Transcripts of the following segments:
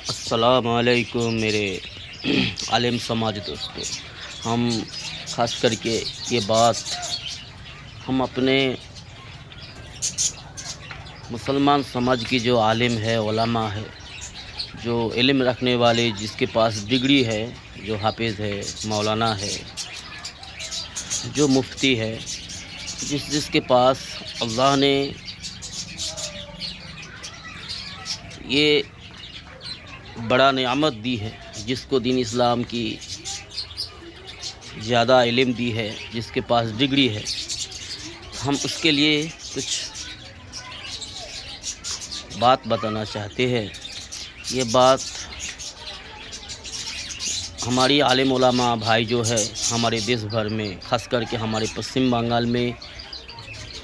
السلام علیکم میرے عالم سماج دوستوں. ہم خاص کر کے یہ بات ہم اپنے مسلمان سماج کی جو عالم ہے، علماء ہے، جو علم رکھنے والے، جس کے پاس ڈگری ہے، جو حافظ ہے، مولانا ہے، جو مفتی ہے، جس کے پاس اللہ نے یہ بڑا نعمت دی ہے، جس کو دین اسلام کی زیادہ علم دی ہے، جس کے پاس ڈگری ہے، ہم اس کے لیے کچھ بات بتانا چاہتے ہیں. یہ بات ہماری عالم علماء بھائی جو ہے ہمارے دیش بھر میں، خاص کر کے ہمارے پشچم بنگال میں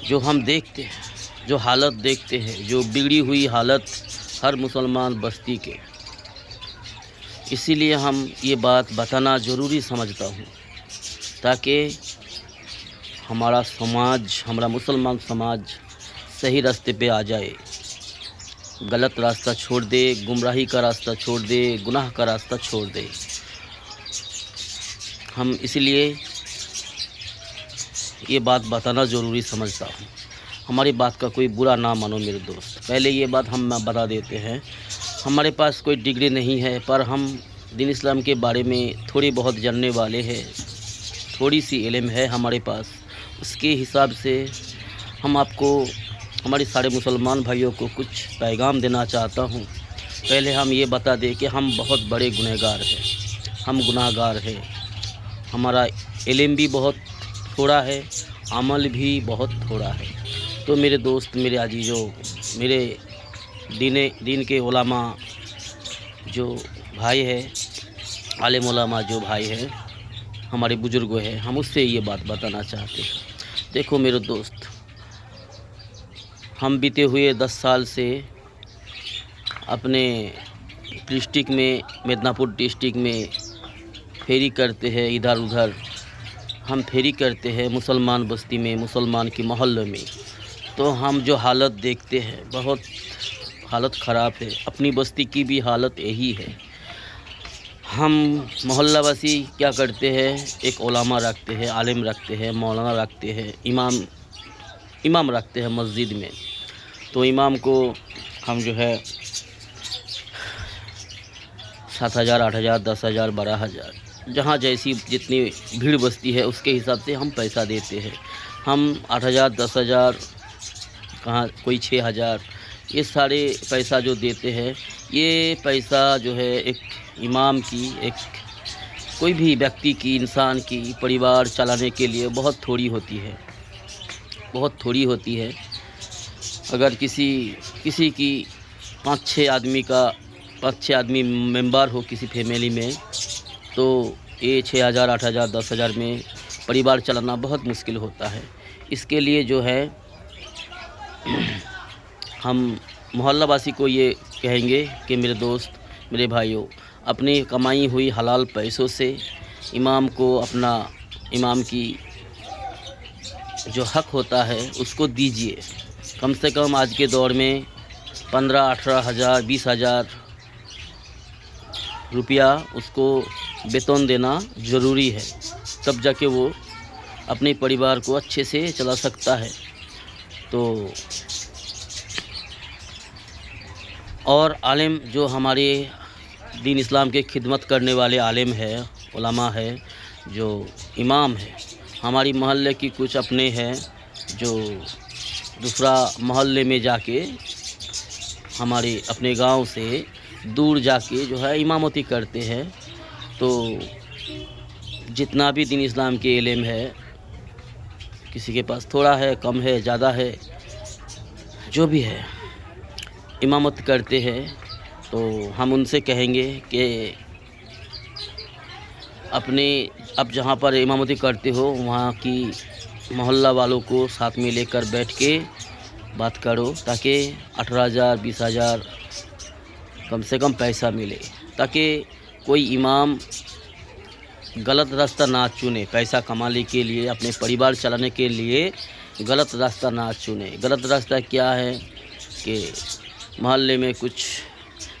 جو ہم دیکھتے ہیں، جو حالت دیکھتے ہیں، جو بگڑی ہوئی حالت ہر مسلمان بستی کے، اسی لیے ہم یہ بات بتانا ضروری سمجھتا ہوں، تاکہ ہمارا سماج، ہمارا مسلمان سماج صحیح راستے پہ آ جائے، غلط راستہ چھوڑ دے، گمراہی کا راستہ چھوڑ دے، گناہ کا راستہ چھوڑ دے. ہم اسی لیے یہ بات بتانا ضروری سمجھتا ہوں. ہماری بات کا کوئی برا نہ مانو میرے دوست. پہلے یہ بات ہم بتا دیتے ہیں، ہمارے پاس کوئی ڈگری نہیں ہے، پر ہم دین اسلام کے بارے میں تھوڑی بہت جاننے والے ہیں، تھوڑی سی علم ہے ہمارے پاس. اس کے حساب سے ہم آپ کو، ہمارے سارے مسلمان بھائیوں کو کچھ پیغام دینا چاہتا ہوں. پہلے ہم یہ بتا دیں کہ ہم بہت بڑے گنہگار ہیں، ہم گناہ گار ہیں. ہمارا علم بھی بہت تھوڑا ہے، عمل بھی بہت تھوڑا ہے. تو میرے دوست، میرے عزیزوں، میرے دین کے علماء جو بھائی ہے، عالم علماء جو بھائی ہے، ہمارے بزرگ ہیں، ہم اس سے یہ بات بتانا چاہتے ہیں. دیکھو میرے دوست، ہم بیتے ہوئے 10 سال سے اپنے ڈسٹرکٹ میں، میدنا پور ڈسٹرکٹ میں پھیری کرتے ہیں. ادھر ادھر ہم پھیری کرتے ہیں مسلمان بستی میں، مسلمان کی محلے میں. تو ہم جو حالت دیکھتے ہیں، بہت حالت خراب ہے. اپنی بستی کی بھی حالت یہی ہے. ہم محلہ واسی کیا کرتے ہیں، ایک علماء رکھتے ہیں، عالم رکھتے ہیں، مولانا رکھتے ہیں، امام رکھتے ہیں مسجد میں. تو امام کو ہم جو ہے 7,000، 8,000، 10,000، 12,000، جہاں جیسی جتنی بھیڑ بستی ہے اس کے حساب سے ہم پیسہ دیتے ہیں. ہم 8,000، 10,000، کہاں کوئی 6,000، یہ سارے پیسہ جو دیتے ہیں، یہ پیسہ جو ہے ایک امام کی، ایک کوئی بھی ویکتی کی، انسان کی پریوار چلانے کے لیے بہت تھوڑی ہوتی ہے، بہت تھوڑی ہوتی ہے. اگر کسی کی 5-6 آدمی ممبر ہو کسی فیملی میں، تو یہ 6,000، 8,000، 10,000 میں پریوار چلانا بہت مشکل ہوتا ہے. اس کے لیے جو ہے ہم محلہ واسی کو یہ کہیں گے کہ میرے دوست، میرے بھائیوں، اپنی کمائی ہوئی حلال پیسوں سے امام کو اپنا، امام کی جو حق ہوتا ہے اس کو دیجیے. کم سے کم آج کے دور میں 15، 18,000، 20,000 روپیہ اس کو بیتن دینا ضروری ہے، تب جا کے وہ اپنے پریوار کو اچھے سے چلا سکتا ہے. تو اور عالم جو ہمارے دین اسلام کے خدمت کرنے والے عالم ہے، علماء ہے، جو امام ہے، ہماری محلے کی کچھ اپنے ہیں جو دوسرا محلے میں جا کے، ہمارے اپنے گاؤں سے دور جا کے جو ہے امامتی کرتے ہیں. تو جتنا بھی دین اسلام کے علم ہے، کسی کے پاس تھوڑا ہے، کم ہے، زیادہ ہے، جو بھی ہے، امامت کرتے ہیں. تو ہم ان سے کہیں گے کہ اب جہاں پر امامتی کرتے ہو، وہاں کی محلہ والوں کو ساتھ میں لے کر بیٹھ کے بات کرو، تاکہ 18,000، 20,000 کم سے کم پیسہ ملے، تاکہ کوئی امام غلط راستہ نہ چنے. پیسہ کمانے کے لیے، اپنے پریوار چلانے کے لیے غلط راستہ نہ چنے. غلط راستہ کیا ہے کہ محلے میں کچھ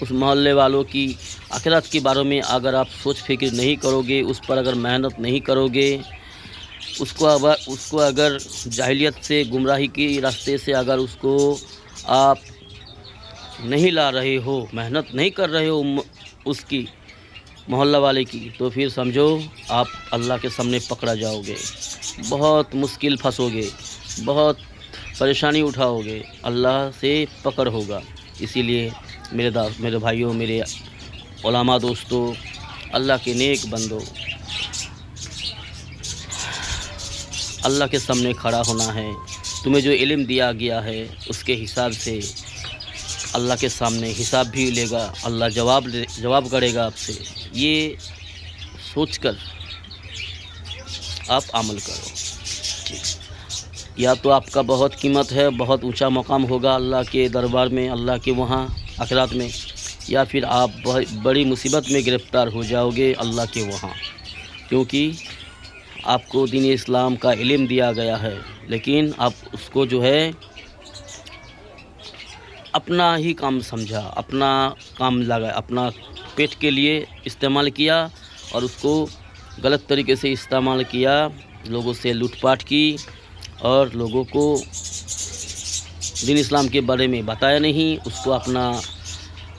اس محلے والوں کی آخرت کے بارے میں اگر آپ سوچ فکر نہیں کرو گے، اس پر اگر محنت نہیں کرو گے، اس کو اگر جاہلیت سے، گمراہی کی راستے سے اگر اس کو آپ نہیں لا رہے ہو، محنت نہیں کر رہے ہو اس کی محلہ والے کی، تو پھر سمجھو آپ اللہ کے سامنے پکڑا جاؤ گے، بہت مشکل پھنسو گے، بہت پریشانی اٹھاؤ گے، اللہ سے پکڑ ہوگا۔ اسی لیے میرے بھائیوں، میرے علماء دوستوں، اللہ کے نیک بندو، اللہ کے سامنے کھڑا ہونا ہے۔ تمہیں جو علم دیا گیا ہے اس کے حساب سے اللہ کے سامنے حساب بھی لے گا، اللہ جواب کرے گا آپ سے۔ یہ سوچ کر آپ عمل کرو، یا تو آپ کا بہت قیمت ہے، بہت اونچا مقام ہوگا اللہ کے دربار میں، اللہ کے وہاں آخرت میں، یا پھر آپ بڑی مصیبت میں گرفتار ہو جاؤ گے اللہ کے وہاں، کیونکہ آپ کو دین اسلام کا علم دیا گیا ہے، لیکن آپ اس کو جو ہے اپنا ہی کام سمجھا، اپنا کام لگا، اپنا پیٹ کے لیے استعمال کیا، اور اس کو غلط طریقے سے استعمال کیا، لوگوں سے لوٹ پاٹ کی، اور لوگوں کو دین اسلام کے بارے میں بتایا نہیں، اس کو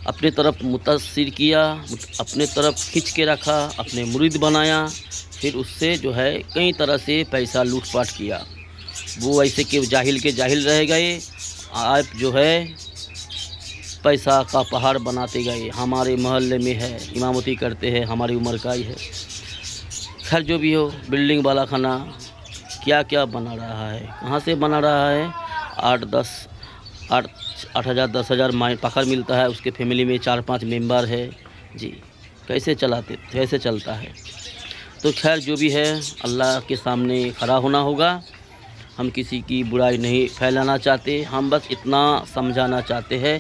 اپنے طرف متاثر کیا، اپنے طرف کھینچ کے رکھا، اپنے مرید بنایا، پھر اس سے جو ہے کئی طرح سے پیسہ لوٹ پاٹ کیا۔ وہ ایسے کہ جاہل کے جاہل رہ گئے، آپ جو ہے پیسہ کا پہاڑ بناتے گئے، ہمارے محلے میں ہے، امامتی کرتے ہیں، ہماری عمر کا ہی ہے۔ خیر جو بھی ہو، بلڈنگ والا کھانا کیا کیا بنا رہا ہے، کہاں سے بنا رہا ہے؟ 8,000 10,000 پکڑ ملتا ہے، اس کے فیملی میں 4-5 ممبر ہے جی، کیسے چلتا ہے؟ تو خیر جو بھی ہے، اللہ کے سامنے کھڑا ہونا ہوگا۔ ہم کسی کی برائی نہیں پھیلانا چاہتے، ہم بس اتنا سمجھانا چاہتے ہیں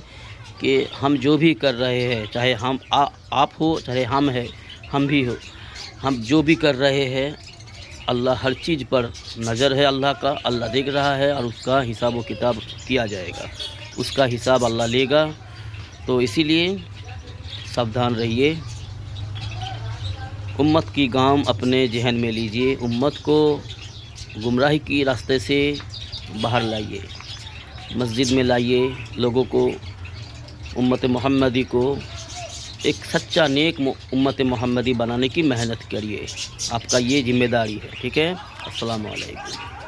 کہ ہم جو بھی کر رہے ہیں، چاہے آپ ہو، چاہے ہم بھی ہو، ہم جو بھی کر رہے ہیں، اللہ ہر چیز پر نظر ہے، اللہ کا، اللہ دیکھ رہا ہے، اور اس کا حساب و کتاب کیا جائے گا، اس کا حساب اللہ لے گا۔ تو اسی لیے ساودھان رہیے، امت کی گام اپنے ذہن میں لیجئے، امت کو گمراہی کی راستے سے باہر لائیے، مسجد میں لائیے، لوگوں کو، امت محمدی کو ایک سچا نیک امت محمدی بنانے کی محنت کریے، آپ کا یہ ذمہ داری ہے، ٹھیک ہے؟ السلام علیکم۔